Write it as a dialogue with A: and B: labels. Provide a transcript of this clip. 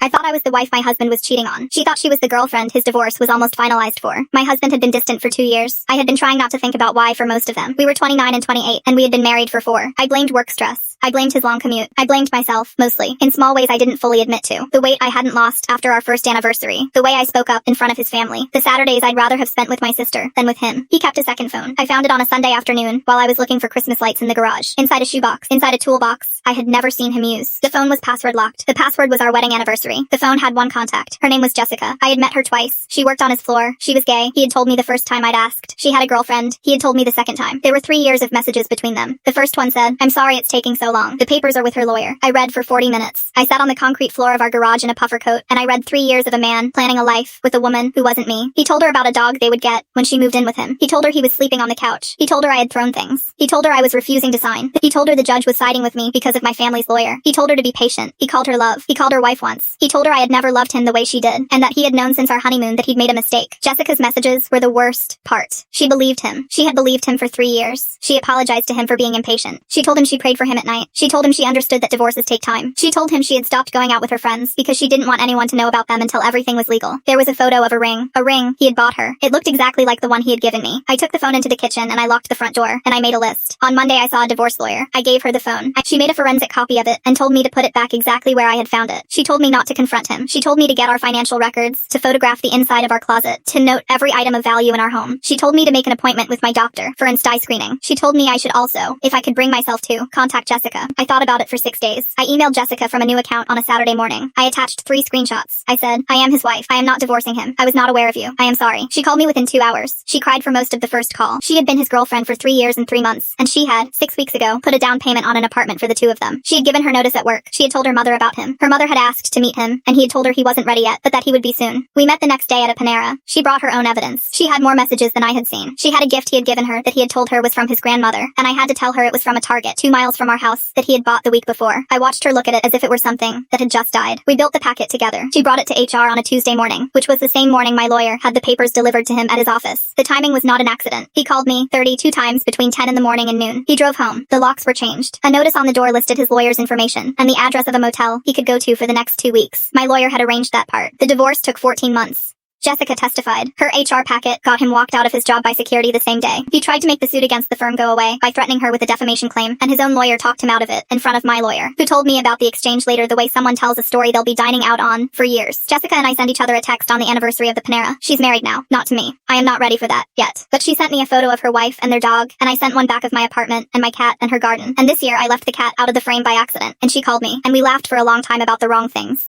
A: I thought I was the wife my husband was cheating on. She thought she was the girlfriend his divorce was almost finalized for. My husband had been distant for 2 years. I had been trying not to think about why for most of them. We were 29 and 28, and we had been married for 4. I blamed work stress. I blamed his long commute. I blamed myself, mostly, in small ways I didn't fully admit to. The weight I hadn't lost after our first anniversary. The way I spoke up in front of his family. The Saturdays I'd rather have spent with my sister than with him. He kept a second phone. I found it on a Sunday afternoon while I was looking for Christmas lights in the garage. Inside a shoebox. Inside a toolbox I had never seen him use. The phone was password locked. The password was our wedding anniversary. The phone had one contact. Her name was Jessica. I had met her twice. She worked on his floor. She was gay. He had told me the first time I'd asked. She had a girlfriend. He had told me the second time. There were 3 years of messages between them. The first one said, "I'm sorry it's taking so long. The papers are with her lawyer." I read for 40 minutes. I sat on the concrete floor of our garage in a puffer coat, and I read 3 years of a man planning a life with a woman who wasn't me. He told her about a dog they would get when she moved in with him. He told her he was sleeping on the couch. He told her I had thrown things. He told her I was refusing to sign. He told her the judge was siding with me because of my family's lawyer. He told her to be patient. He called her love. He called her wife once. He told her I had never loved him the way she did, and that he had known since our honeymoon that he'd made a mistake. Jessica's messages were the worst part. She believed him. She had believed him for 3 years. She apologized to him for being impatient. She told him she prayed for him at night. She told him she understood that divorces take time. She told him she had stopped going out with her friends because she didn't want anyone to know about them until everything was legal. There was a photo of a ring he had bought her. It looked exactly like the one he had given me. I took the phone into the kitchen and I locked the front door, and I made a list. On Monday I saw a divorce lawyer. I gave her the phone. She made a forensic copy of it and told me to put it back exactly where I had found it. She told me not to confront him. She told me to get our financial records, to photograph the inside of our closet, to note every item of value in our home. She told me to make an appointment with my doctor for inside screening. She told me I should also, if I could bring myself to, contact Jessica. I thought about it for 6 days. I emailed Jessica from a new account on a Saturday morning. I attached 3 screenshots. I said, "I am his wife. I am not divorcing him. I was not aware of you. I am sorry." She called me within 2 hours. She cried for most of the first call. She had been his girlfriend for 3 years and 3 months, and she had, 6 weeks ago, put a down payment on an apartment for the 2 of them. She had given her notice at work. She had told her mother about him. Her mother had asked to meet him, and he had told her he wasn't ready yet, but that he would be soon. We met the next day at a Panera. She brought her own evidence. She had more messages than I had seen. She had a gift he had given her that he had told her was from his grandmother, and I had to tell her it was from a Target 2 miles from our house that he had bought the week before. I watched her look at it as if it were something that had just died. We built the packet together. She brought it to HR on a Tuesday morning, which was the same morning my lawyer had the papers delivered to him at his office. The timing was not an accident. He called me 32 times between 10 in the morning and noon. He drove home. The locks were changed. A notice on the door listed his lawyer's information and the address of a motel he could go to for the next 2 weeks. My lawyer had arranged that part. The divorce took 14 months. Jessica testified. Her HR packet got him walked out of his job by security the same day. He tried to make the suit against the firm go away by threatening her with a defamation claim, and his own lawyer talked him out of it in front of my lawyer, who told me about the exchange later the way someone tells a story they'll be dining out on for years. Jessica and I sent each other a text on the anniversary of the Panera. She's married now, not to me. I am not ready for that yet. But she sent me a photo of her wife and their dog, and I sent one back of my apartment and my cat and her garden. And this year I left the cat out of the frame by accident, and she called me, and we laughed for a long time about the wrong things.